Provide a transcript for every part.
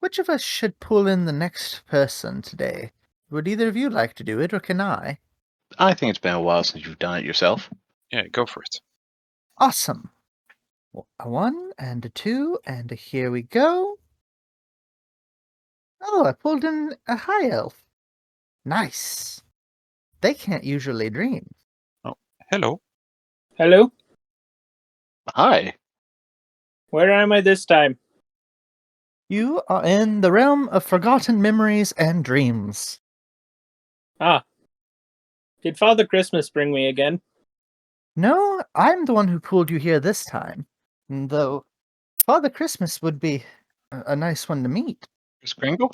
which of us should pull in the next person today? Would either of you like to do it, or can I? I think it's been a while since you've done it yourself. Yeah, go for it. Awesome. A 1 and a 2, and here we go. Oh, I pulled in a high elf. Nice. They can't usually dream. Oh, hello. Hello? Hi. Where am I this time? You are in the realm of forgotten memories and dreams. Ah. Did Father Christmas bring me again? No, I'm the one who pulled you here this time. Though Father Christmas would be a nice one to meet. Kringle?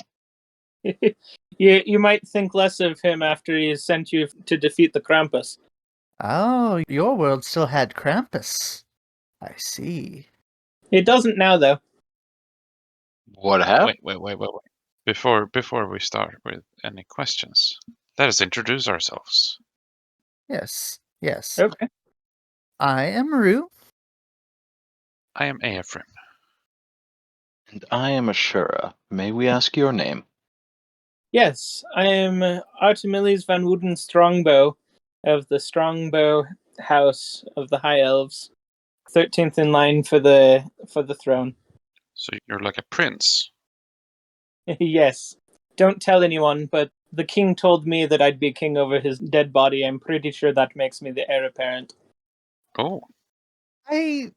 You might think less of him after he has sent you to defeat the Krampus. Oh, your world still had Krampus. I see. It doesn't now, though. What happened? Wait. Before we start with any questions, let us introduce ourselves. Yes. Okay. I am Rue. I am Ephraim. And I am Ashura. May we ask your name? Yes, I am Artimillies van Wooden Strongbow of the Strongbow House of the High Elves. 13th in line for the throne. So you're like a prince. Yes. Don't tell anyone, but the king told me that I'd be king over his dead body. I'm pretty sure that makes me the heir apparent. Oh, I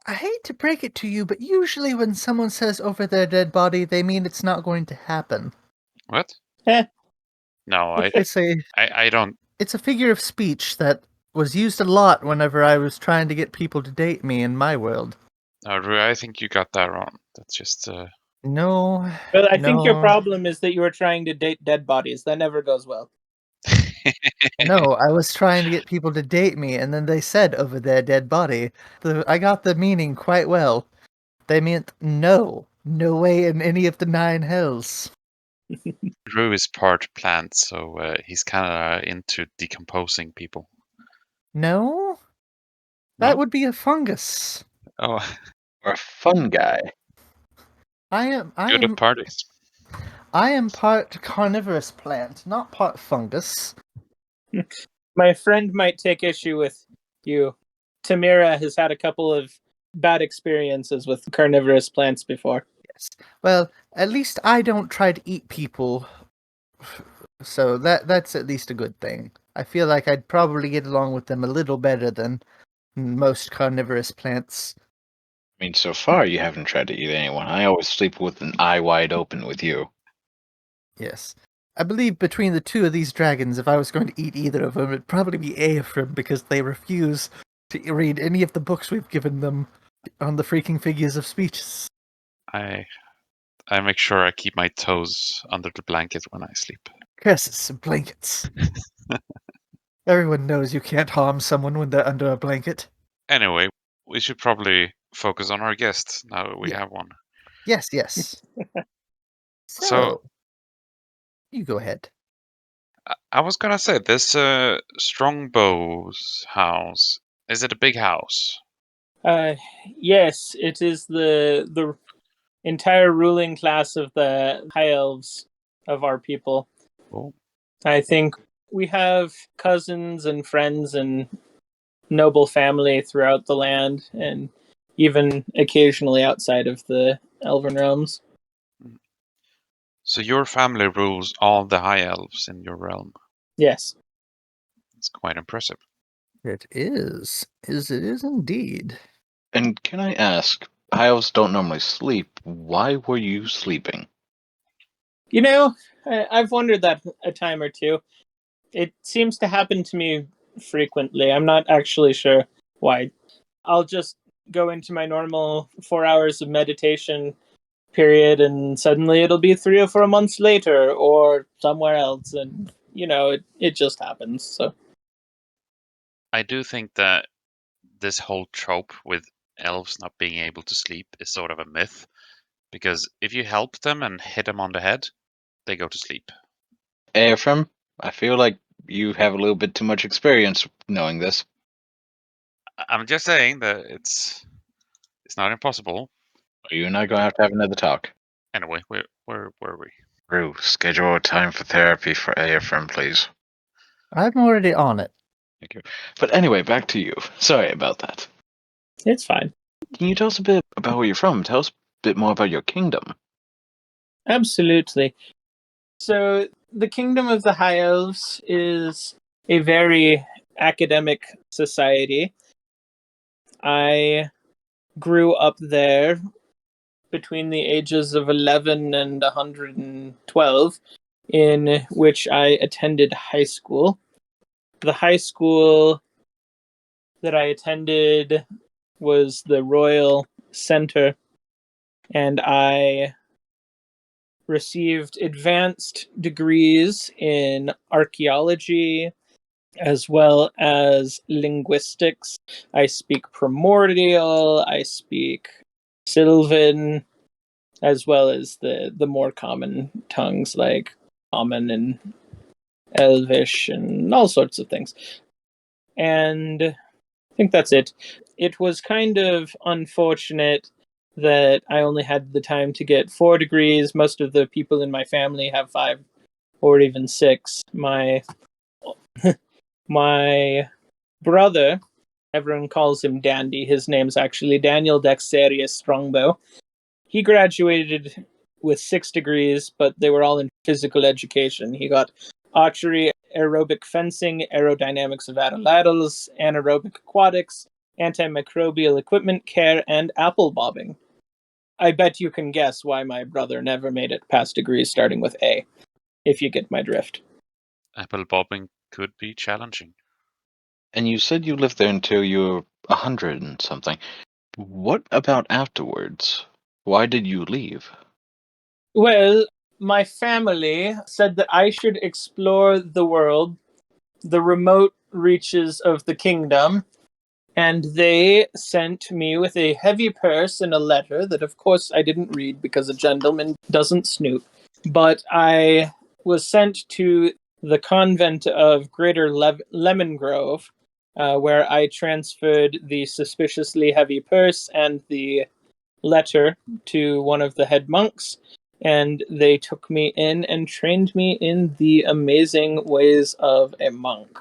hate to break it to you, but usually when someone says over their dead body, they mean it's not going to happen. what? Eh. No, It's I don't. It's a figure of speech that was used a lot whenever I was trying to get people to date me in my world. Rui, I think you got that wrong. That's just. No. Well, I think your no, problem is that you were trying to date dead bodies. That never goes well. No, I was trying to get people to date me, and then they said over their dead body. I got the meaning quite well. They meant no. No way in any of the 9 hells. Rui is part plant, so he's kind of into decomposing people. No? No? That would be a fungus. Oh, Or a fun guy? I good at parties. am part carnivorous plant, not part fungus. My friend might take issue with you. Tamira has had a couple of bad experiences with carnivorous plants before. Yes. Well, at least I don't try to eat people. So that's at least a good thing. I feel like I'd probably get along with them a little better than most carnivorous plants. I mean, so far you haven't tried to eat anyone. I always sleep with an eye wide open with you. Yes. I believe between the two of these dragons, if I was going to eat either of them, it'd probably be Ephraim, because they refuse to read any of the books we've given them on the freaking figures of speech. I make sure I keep my toes under the blanket when I sleep. Curses and blankets. Everyone knows you can't harm someone when they're under a blanket. Anyway, we should probably focus on our guest now that we have one. Yes. So, you go ahead. I was gonna say this Strongbow's house. Is it a big house? Yes, it is the entire ruling class of the High Elves of our people. Oh. I think we have cousins and friends and noble family throughout the land, and even occasionally outside of the Elven realms. So your family rules all the high elves in your realm. Yes. It's quite impressive. It is. It is indeed. And can I ask, high elves don't normally sleep. Why were you sleeping? You know, I've wondered that a time or two. It seems to happen to me frequently. I'm not actually sure why. I'll just go into my normal 4 hours of meditation period, and suddenly it'll be 3 or 4 months later or somewhere else, and it just happens. So I do think that this whole trope with elves not being able to sleep is sort of a myth, because if you help them and hit them on the head, they go to sleep. Ephraim, I feel like you have a little bit too much experience knowing this. I'm just saying that it's not impossible. You and I are going to have another talk. Anyway, where were we? Rue, schedule a time for therapy for AFM, please. I'm already on it. Thank you. But anyway, back to you. Sorry about that. It's fine. Can you tell us a bit about where you're from? Tell us a bit more about your kingdom. Absolutely. So, the Kingdom of the High Elves is a very academic society. I grew up there between the ages of 11 and 112, in which I attended high school. The high school that I attended was the Royal Center, and I received advanced degrees in archaeology as well as linguistics. I speak Primordial, I speak Sylvan, as well as the more common tongues like Common and Elvish and all sorts of things. And I think that's it. It was kind of unfortunate that I only had the time to get 4 degrees. Most of the people in my family have 5 or even 6. My brother, everyone calls him Dandy. His name's actually Daniel Dexterius Strongbow. He graduated with 6 degrees, but they were all in physical education. He got archery, aerobic fencing, aerodynamics of atlatls, anaerobic aquatics, antimicrobial equipment care, and apple bobbing. I bet you can guess why my brother never made it past degrees starting with A, if you get my drift. Apple bobbing could be challenging. And you said you lived there until you were 100 and something. What about afterwards? Why did you leave? Well, my family said that I should explore the world, the remote reaches of the kingdom, and they sent me with a heavy purse and a letter that, of course, I didn't read because a gentleman doesn't snoop. But I was sent to the convent of Greater Lemon Grove, where I transferred the suspiciously heavy purse and the letter to one of the head monks, and they took me in and trained me in the amazing ways of a monk.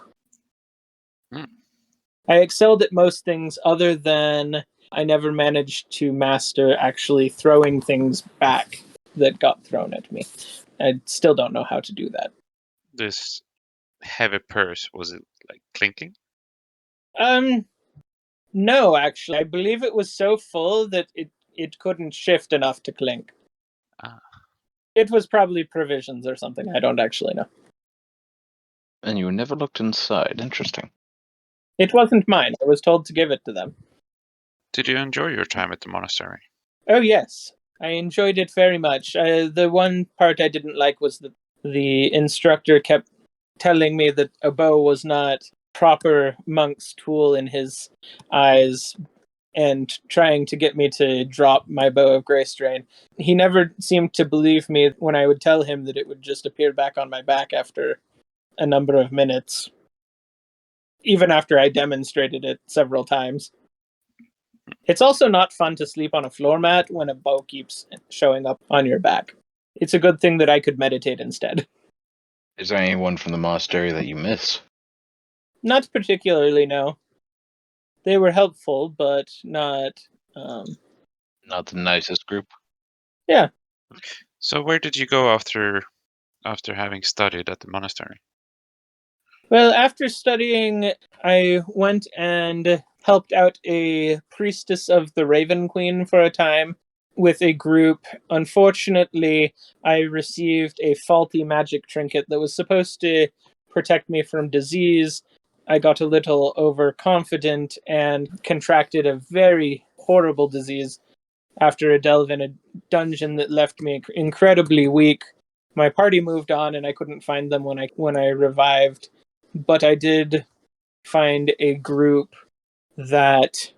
Hmm. I excelled at most things other than I never managed to master actually throwing things back that got thrown at me. I still don't know how to do that. This heavy purse, was it like clinking? No, actually. I believe it was so full that it couldn't shift enough to clink. Ah. It was probably provisions or something. I don't actually know. And you never looked inside. Interesting. It wasn't mine. I was told to give it to them. Did you enjoy your time at the monastery? Oh, yes. I enjoyed it very much. The one part I didn't like was that the instructor kept telling me that a bow was not proper monk's tool in his eyes and trying to get me to drop my bow of Grey Strain. He never seemed to believe me when I would tell him that it would just appear back on my back after a number of minutes, even after I demonstrated it several times. It's also not fun to sleep on a floor mat when a bow keeps showing up on your back. It's a good thing that I could meditate instead. Is there anyone from the monastery that you miss? Not particularly, no. They were helpful, but not... Not the nicest group? Yeah. So where did you go after having studied at the monastery? Well, after studying, I went and helped out a priestess of the Raven Queen for a time with a group. Unfortunately, I received a faulty magic trinket that was supposed to protect me from disease. I got a little overconfident and contracted a very horrible disease after a delve in a dungeon that left me incredibly weak. My party moved on and I couldn't find them when I revived. But I did find a group that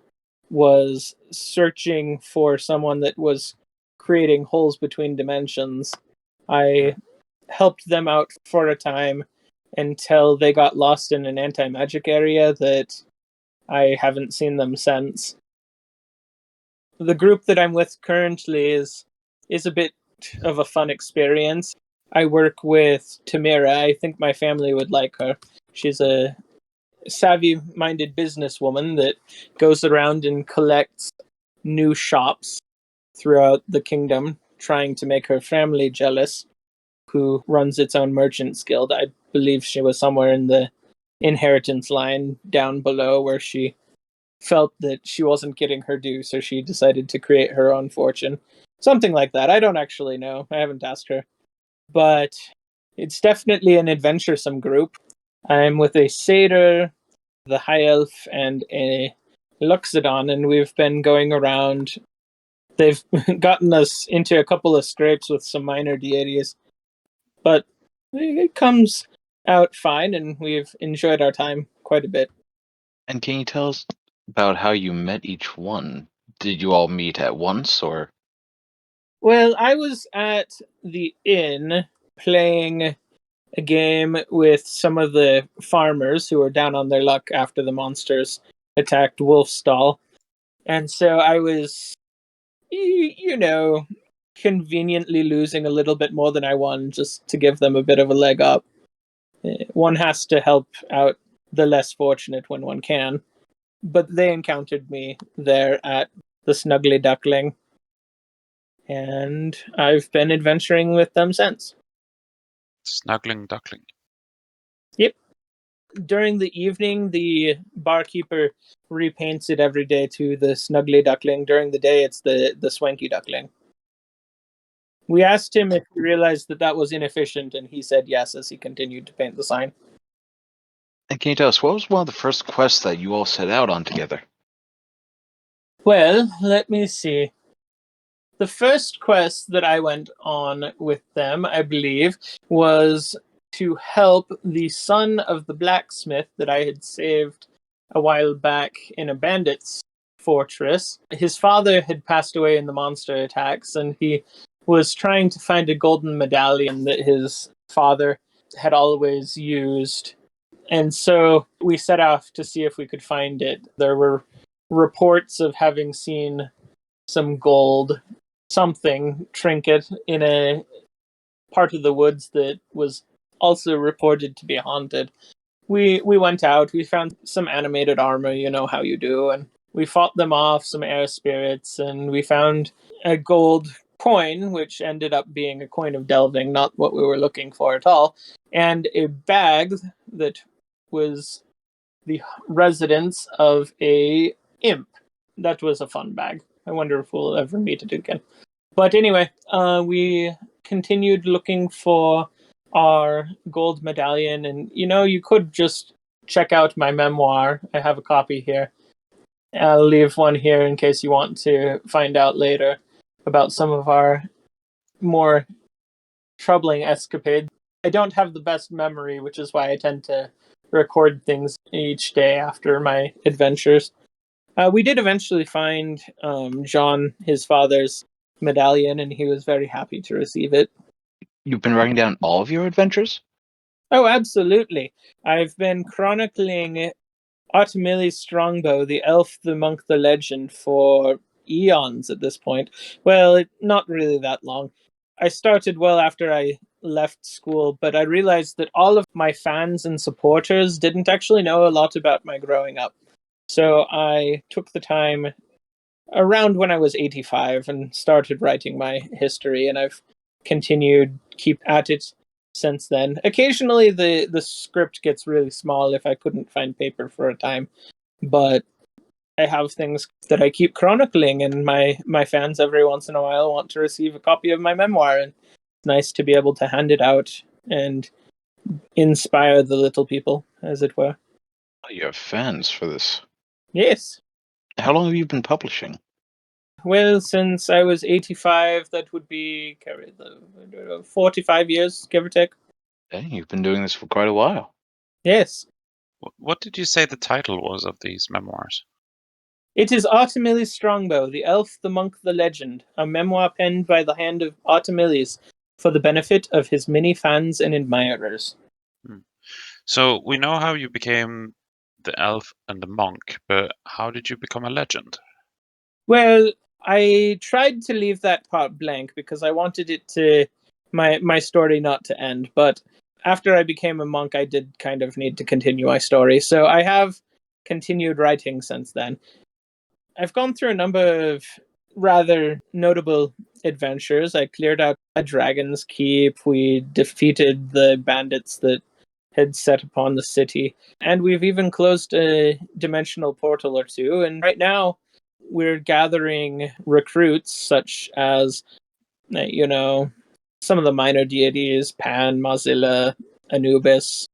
was searching for someone that was creating holes between dimensions. I helped them out for a time until they got lost in an anti-magic area that I haven't seen them since. The group that I'm with currently is a bit of a fun experience. I work with Tamira. I think my family would like her. She's a savvy-minded businesswoman that goes around and collects new shops throughout the kingdom, trying to make her family jealous, who runs its own merchants guild. I believe she was somewhere in the inheritance line down below where she felt that she wasn't getting her due, so she decided to create her own fortune. Something like that. I don't actually know. I haven't asked her. But it's definitely an adventuresome group. I'm with a satyr, the high elf, and a Luxodon, and we've been going around. They've gotten us into a couple of scrapes with some minor deities, but it comes out fine, and we've enjoyed our time quite a bit. And can you tell us about how you met each one? Did you all meet at once, or? Well, I was at the inn playing a game with some of the farmers who were down on their luck after the monsters attacked Wolfstall. And so I was, conveniently losing a little bit more than I won just to give them a bit of a leg up. One has to help out the less fortunate when one can. But they encountered me there at the Snuggly Duckling. And I've been adventuring with them since. Snuggling duckling. Yep. During the evening, the barkeeper repaints it every day to the Snuggly Duckling. During the day, it's the Swanky Duckling. We asked him if he realized that was inefficient, and he said yes as he continued to paint the sign. And can you tell us, what was one of the first quests that you all set out on together? Well, let me see. The first quest that I went on with them, I believe, was to help the son of the blacksmith that I had saved a while back in a bandit's fortress. His father had passed away in the monster attacks, and he was trying to find a golden medallion that his father had always used. And so we set off to see if we could find it. There were reports of having seen some gold something trinket in a part of the woods that was also reported to be haunted. We went out, we found some animated armor, you know how you do, and we fought them off, some air spirits, and we found a gold coin, which ended up being a coin of delving, not what we were looking for at all, and a bag that was the residence of a imp. That was a fun bag. I wonder if we'll ever meet it again. But anyway, we continued looking for our gold medallion, and you could just check out my memoir. I have a copy here. I'll leave one here in case you want to find out later about some of our more troubling escapades. I don't have the best memory, which is why I tend to record things each day after my adventures. We did eventually find John, his father's medallion, and he was very happy to receive it. You've been writing down all of your adventures? Oh, absolutely. I've been chronicling Artimillies Strongbow, the elf, the monk, the legend, for eons at this point. Well, not really that long. I started well after I left school, but I realized that all of my fans and supporters didn't actually know a lot about my growing up. So I took the time around when I was 85 and started writing my history, and I've continued keep at it since then. Occasionally the script gets really small if I couldn't find paper for a time, but I have things that I keep chronicling, and my fans every once in a while want to receive a copy of my memoir, and it's nice to be able to hand it out and inspire the little people, as it were. You have fans for this. Yes. How long have you been publishing? Well, since I was 85, that would be 45 years, give or take. Dang, you've been doing this for quite a while. Yes. What did you say the title was of these memoirs? It is Artimillies Strongbow, the elf, the monk, the legend, a memoir penned by the hand of Artimillies for the benefit of his many fans and admirers. So we know how you became the elf and the monk, but how did you become a legend? Well, I tried to leave that part blank because I wanted it to my story not to end, but after I became a monk I did kind of need to continue my story. So I have continued writing since then. I've gone through a number of rather notable adventures. I cleared out a dragon's keep, we defeated the bandits that had set upon the city, and we've even closed a dimensional portal or two, and right now we're gathering recruits such as, some of the minor deities, Pan, Mozilla, Anubis,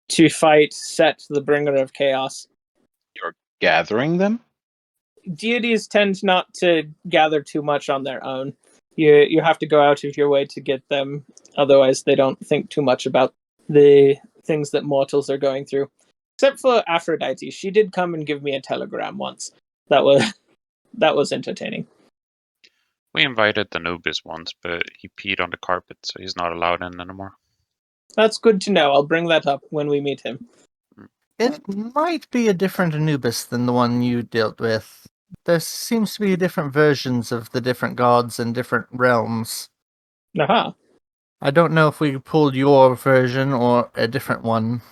to fight Set, the bringer of chaos. You're gathering them? Deities tend not to gather too much on their own. You have to go out of your way to get them, otherwise they don't think too much about the things that mortals are going through. Except for Aphrodite, she did come and give me a telegram once. That was entertaining. We invited Anubis once, but he peed on the carpet, so he's not allowed in anymore. That's good to know. I'll bring that up when we meet him. It might be a different Anubis than the one you dealt with. There seems to be different versions of the different gods in different realms. Aha. I don't know if we pulled your version or a different one.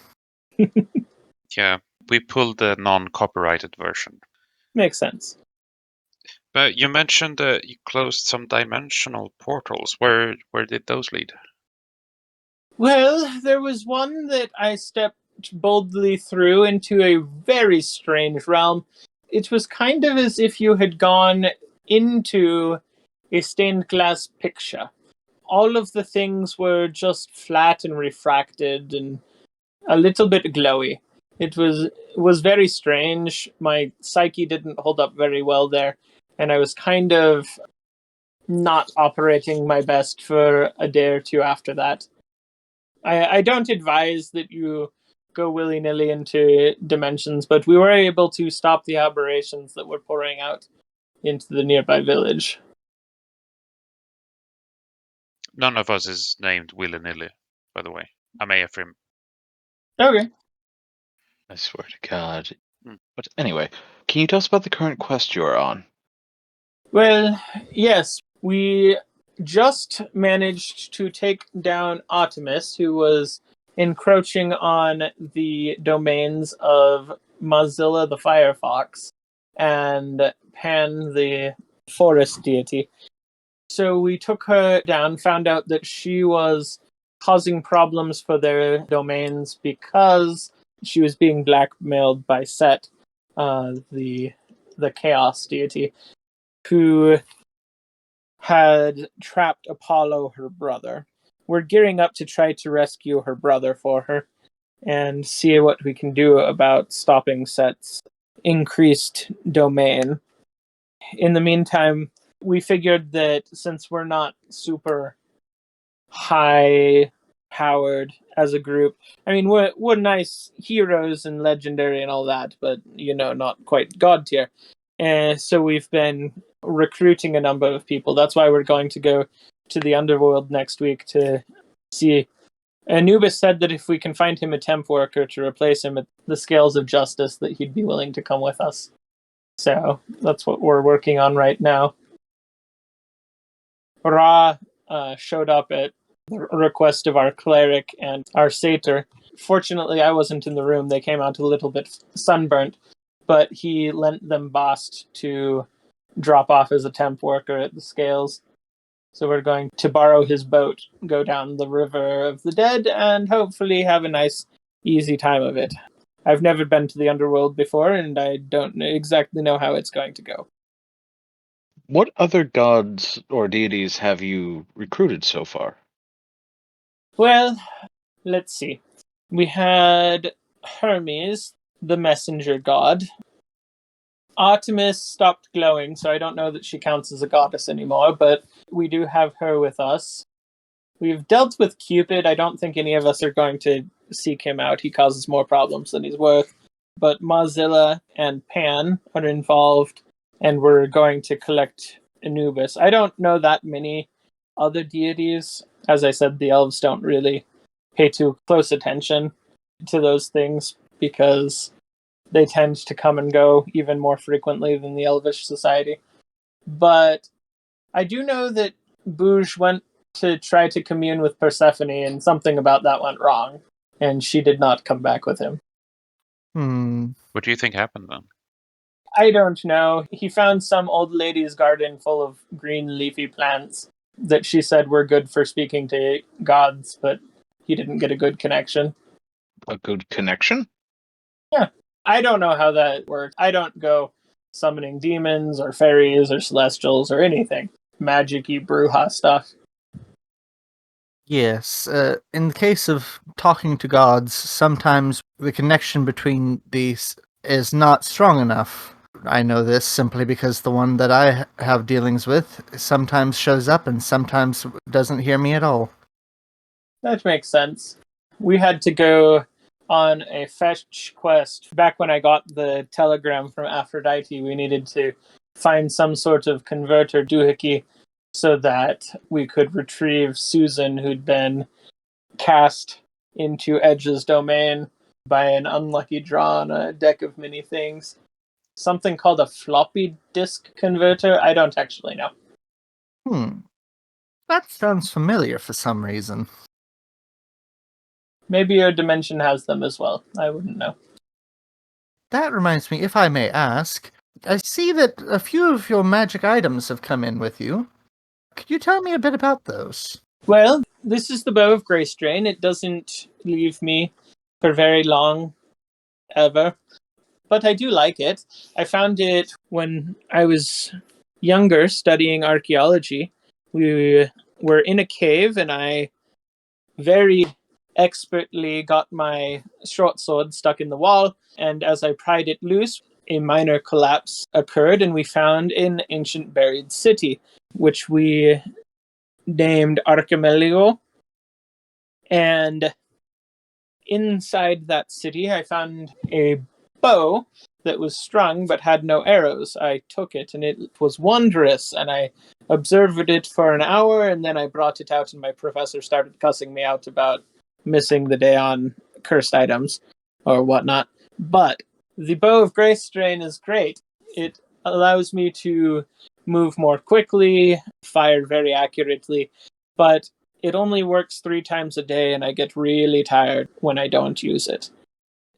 Yeah, we pulled the non-copyrighted version. Makes sense. But you mentioned that you closed some dimensional portals. Where did those lead? Well, there was one that I stepped boldly through into a very strange realm. It was kind of as if you had gone into a stained glass picture. All of the things were just flat and refracted and a little bit glowy. It was very strange. My psyche didn't hold up very well there, and I was kind of not operating my best for a day or two after that. I don't advise that you go willy-nilly into dimensions, but we were able to stop the aberrations that were pouring out into the nearby village. None of us is named willy-nilly, by the way. I'm Ephraim. Okay. I swear to God. Hmm. But anyway, can you tell us about the current quest you're on? Well, yes, we just managed to take down Artimilles, who was encroaching on the domains of Mozilla the Firefox and Pan the forest deity. So we took her down, found out that she was causing problems for their domains because she was being blackmailed by Set, the chaos deity, who had trapped Apollo, her brother. We're gearing up to try to rescue her brother for her and see what we can do about stopping Set's increased domain. In the meantime, we figured that since we're not super high powered as a group, I mean, we're nice heroes and legendary and all that, but not quite god tier. And so we've been recruiting a number of people. That's why we're going to go to the underworld next week to see. Anubis said that if we can find him a temp worker to replace him at the scales of justice, that he'd be willing to come with us. So that's what we're working on right now. Ra showed up at the request of our cleric and our satyr. Fortunately, I wasn't in the room. They came out a little bit sunburnt, but he lent them Bast to drop off as a temp worker at the scales. So we're going to borrow his boat, go down the River of the Dead, and hopefully have a nice, easy time of it. I've never been to the underworld before, and I don't exactly know how it's going to go. What other gods or deities have you recruited so far? Well, let's see. We had Hermes, the messenger god. Artemis stopped glowing, so I don't know that she counts as a goddess anymore, but we do have her with us. We've dealt with Cupid. I don't think any of us are going to seek him out. He causes more problems than he's worth. But Mozilla and Pan are involved, and we're going to collect Anubis. I don't know that many other deities. As I said, the elves don't really pay too close attention to those things because they tend to come and go even more frequently than the elvish society. But I do know that Bouge went to try to commune with Persephone, and something about that went wrong, and she did not come back with him. What do you think happened then? I don't know. He found some old lady's garden full of green leafy plants that she said were good for speaking to gods, but he didn't get a good connection. A good connection? Yeah. I don't know how that works. I don't go summoning demons or fairies or celestials or anything. Magic-y Bruja stuff. Yes, in the case of talking to gods, sometimes the connection between these is not strong enough. I know this simply because the one that I have dealings with sometimes shows up and sometimes doesn't hear me at all. That makes sense. We had to go on a fetch quest. Back when I got the telegram from Aphrodite, we needed to find some sort of converter doohickey so that we could retrieve Susan, who'd been cast into Edge's domain by an unlucky draw on a deck of many things. Something called a floppy disk converter? I don't actually know. That sounds familiar for some reason. Maybe your dimension has them as well. I wouldn't know. That reminds me, if I may ask, I see that a few of your magic items have come in with you. Could you tell me a bit about those? Well, this is the Bow of Greystrain. It doesn't leave me for very long, ever. But I do like it. I found it when I was younger studying archaeology. We were in a cave and I very expertly got my short sword stuck in the wall. And as I pried it loose, a minor collapse occurred and we found an ancient buried city, which we named Artimillies. And inside that city, I found a bow that was strung but had no arrows. I took it and it was wondrous, and I observed it for an hour, and then I brought it out, and my professor started cussing me out about missing the day on cursed items or whatnot. But the Bow of Greystrain is great. It allows me to move more quickly, fire very accurately, but it only works 3 times a day, and I get really tired when I don't use it.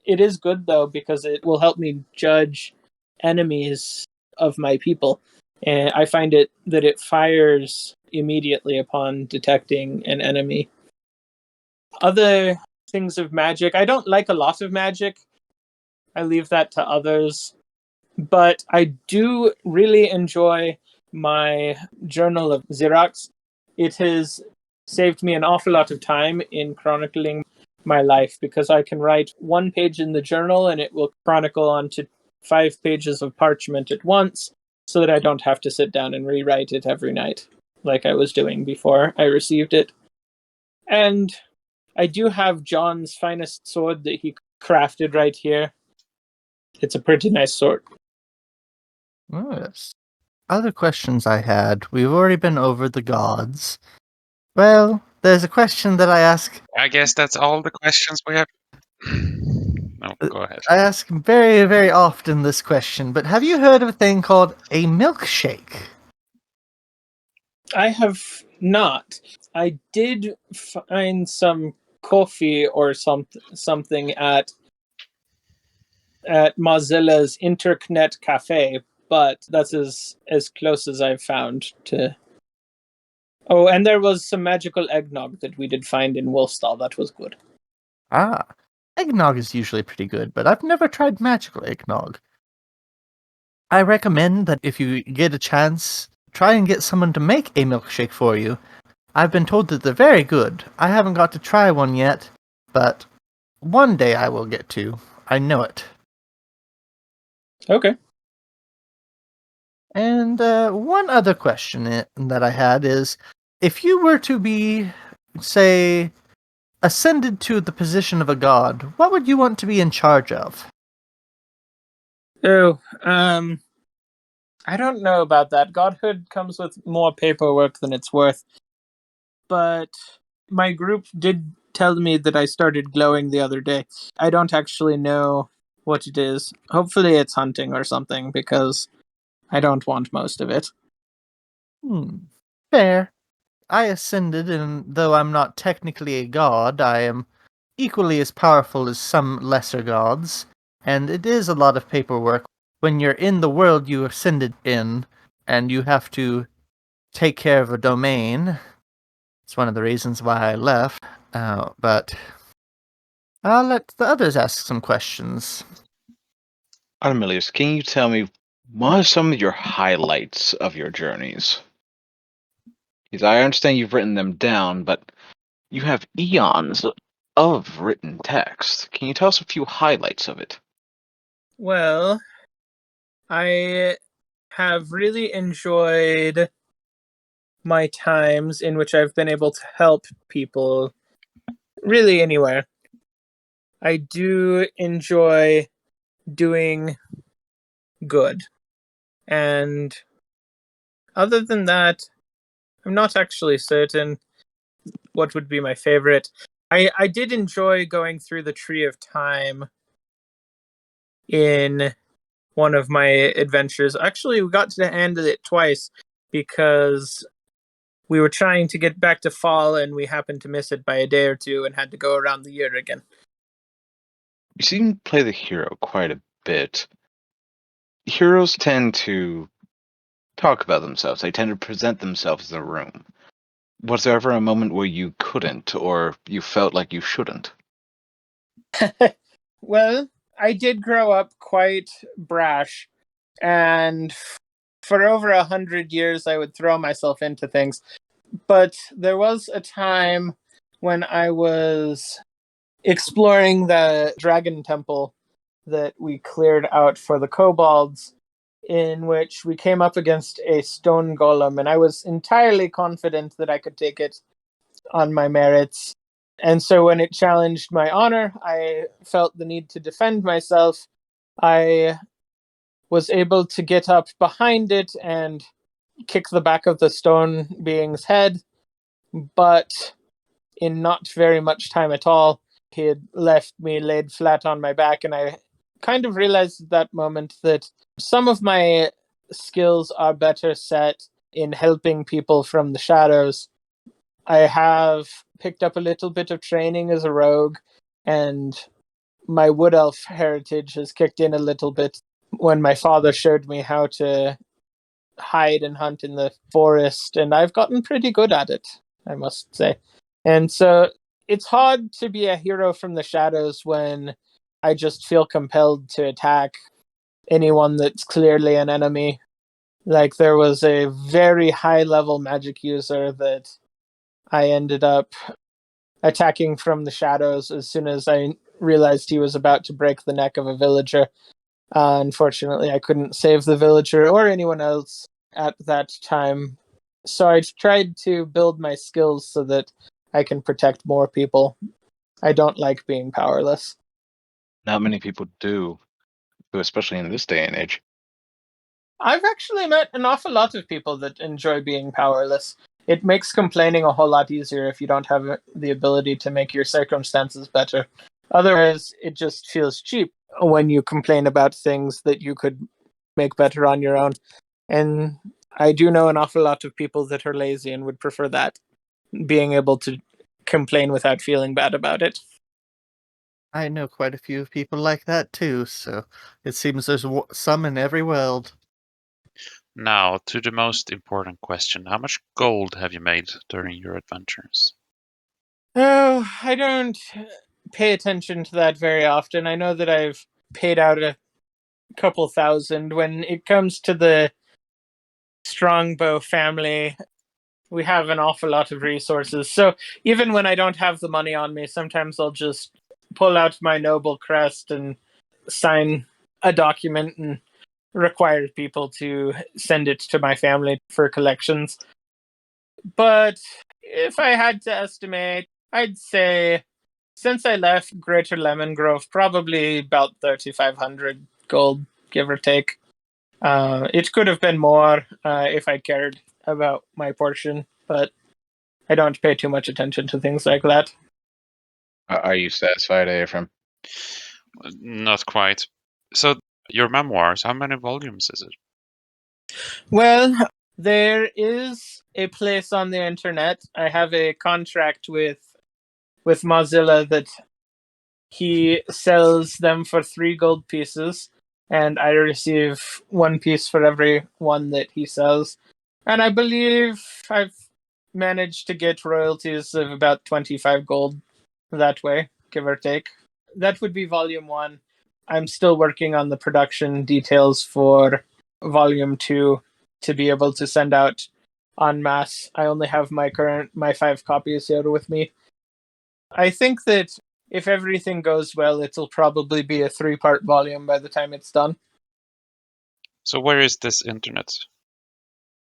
It is good, though, because it will help me judge enemies of my people. And I find it that it fires immediately upon detecting an enemy. Other things of magic, I don't like a lot of magic. I leave that to others. But I do really enjoy my Journal of Xerox. It has saved me an awful lot of time in chronicling my life because I can write 1 page in the journal and it will chronicle onto 5 pages of parchment at once so that I don't have to sit down and rewrite it every night like I was doing before I received it. And I do have John's finest sword that he crafted right here. It's a pretty nice sword. Oh, yes. Other questions I had. We've already been over the gods. Well, there's a question that I ask. I guess that's all the questions we have. No, go ahead. I ask very, very often this question, but have you heard of a thing called a milkshake? I have not. I did find some coffee or something at Mozilla's Internet Cafe, but that's as close as I've found to. Oh, and there was some magical eggnog that we did find in Wolfstall. That was good. Ah, eggnog is usually pretty good, but I've never tried magical eggnog. I recommend that if you get a chance, try and get someone to make a milkshake for you. I've been told that they're very good. I haven't got to try one yet, but one day I will get to. I know it. Okay. And one other question that I had is, if you were to be, say, ascended to the position of a god, what would you want to be in charge of? Oh, I don't know about that. Godhood comes with more paperwork than it's worth. But my group did tell me that I started glowing the other day. I don't actually know what it is. Hopefully it's hunting or something, because I don't want most of it. Fair. I ascended, and though I'm not technically a god, I am equally as powerful as some lesser gods, and it is a lot of paperwork when you're in the world you ascended in, and you have to take care of a domain. It's one of the reasons why I left, but I'll let the others ask some questions. Artimillies, can you tell me what are some of your highlights of your journeys? Because I understand you've written them down, but you have eons of written text. Can you tell us a few highlights of it? Well, I have really enjoyed my times in which I've been able to help people really anywhere. I do enjoy doing good. And other than that, I'm not actually certain what would be my favorite. I did enjoy going through the Tree of Time in one of my adventures. Actually, we got to handle it twice because we were trying to get back to fall and we happened to miss it by a day or two and had to go around the year again. You seem to play the hero quite a bit. Heroes tend to talk about themselves. They tend to present themselves in the room. Was there ever a moment where you couldn't, or you felt like you shouldn't? Well, I did grow up quite brash, and for over 100 years I would throw myself into things. But there was a time when I was exploring the dragon temple that we cleared out for the kobolds, in which we came up against a stone golem, and I was entirely confident that I could take it on my merits. And so when it challenged my honor, I felt the need to defend myself. I was able to get up behind it and kick the back of the stone being's head, but in not very much time at all, he had left me laid flat on my back, and I kind of realized at that moment that some of my skills are better set in helping people from the shadows. I have picked up a little bit of training as a rogue, and my wood elf heritage has kicked in a little bit when my father showed me how to hide and hunt in the forest, and I've gotten pretty good at it, I must say. And so it's hard to be a hero from the shadows when I just feel compelled to attack anyone that's clearly an enemy. Like, there was a very high level magic user that I ended up attacking from the shadows as soon as I realized he was about to break the neck of a villager. Unfortunately, I couldn't save the villager or anyone else at that time. So I tried to build my skills so that I can protect more people. I don't like being powerless. Not many people do, especially in this day and age. I've actually met an awful lot of people that enjoy being powerless. It makes complaining a whole lot easier if you don't have the ability to make your circumstances better. Otherwise, it just feels cheap when you complain about things that you could make better on your own. And I do know an awful lot of people that are lazy and would prefer that, being able to complain without feeling bad about it. I know quite a few people like that too, so it seems there's some in every world. Now, to the most important question. How much gold have you made during your adventures? Oh, I don't pay attention to that very often. I know that I've paid out a couple thousand. When it comes to the Strongbow family, we have an awful lot of resources. So even when I don't have the money on me, sometimes I'll just pull out my noble crest and sign a document and require people to send it to my family for collections. But if I had to estimate, I'd say since I left Greater Lemon Grove, probably about 3,500 gold, give or take. It could have been more if I cared about my portion, but I don't pay too much attention to things like that. Are you satisfied, Ephraim? Not quite. So, your memoirs, how many volumes is it? Well, There is a place on the internet. I have a contract with Mozilla that he sells them for 3 gold pieces, and I receive 1 piece for every one that he sells. And I believe I've managed to get royalties of about 25 gold that way, give or take. That would be volume 1. I'm still working on the production details for volume 2 to be able to send out en masse. I only have my 5 copies here with me. I think that if everything goes well, it'll probably be a 3-part volume by the time it's done. So where is this internet?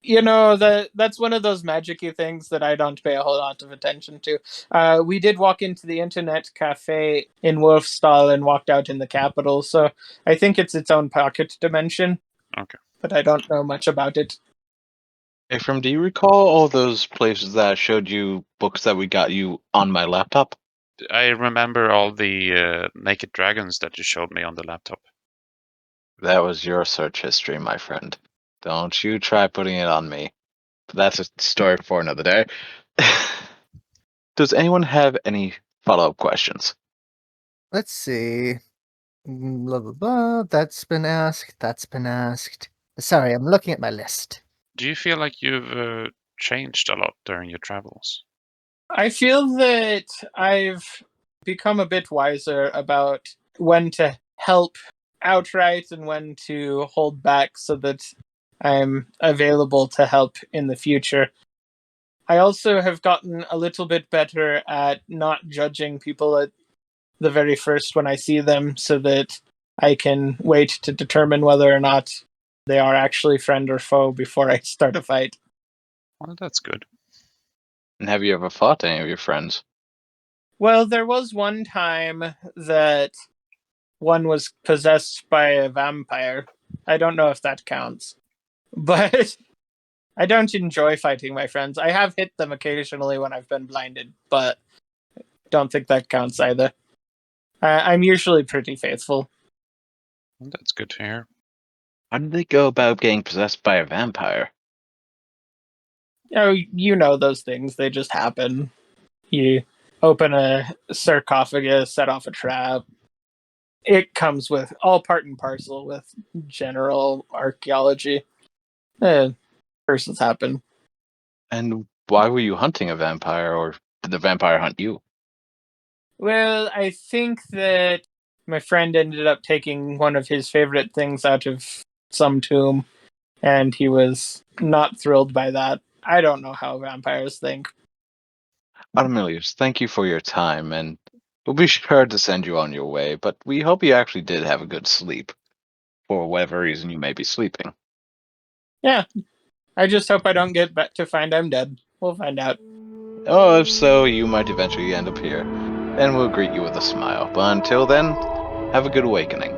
You know, that's one of those magic-y things that I don't pay a whole lot of attention to. We did walk into the internet cafe in Wolfstall and walked out in the capital, so I think it's its own pocket dimension. Okay. But I don't know much about it. Ephraim, do you recall all those places that I showed you books that we got you on my laptop? I remember all the naked dragons that you showed me on the laptop. That was your search history, my friend. Don't you try putting it on me. That's a story for another day. Does anyone have any follow-up questions? Let's see. Blah, blah, blah. That's been asked. That's been asked. Sorry, I'm looking at my list. Do you feel like you've changed a lot during your travels? I feel that I've become a bit wiser about when to help outright and when to hold back so that I'm available to help in the future. I also have gotten a little bit better at not judging people at the very first when I see them so that I can wait to determine whether or not they are actually friend or foe before I start a fight. Well, that's good. And have you ever fought any of your friends? Well, there was one time that one was possessed by a vampire. I don't know if that counts. But I don't enjoy fighting my friends. I have hit them occasionally when I've been blinded, but don't think that counts either. I'm usually pretty faithful. Well, that's good to hear. How did they go about getting possessed by a vampire? Oh, you know those things. They just happen. You open a sarcophagus, set off a trap. It comes with all part and parcel with general archaeology. Curses happen. And why were you hunting a vampire, or did the vampire hunt you? Well, I think that my friend ended up taking one of his favorite things out of some tomb, and he was not thrilled by that. I don't know how vampires think. Artimillies, thank you for your time, and we'll be sure to send you on your way, but we hope you actually did have a good sleep, for whatever reason you may be sleeping. Yeah, I just hope I don't get back to find I'm dead. We'll find out. Oh, if so, you might eventually end up here, and we'll greet you with a smile. But until then, have a good awakening.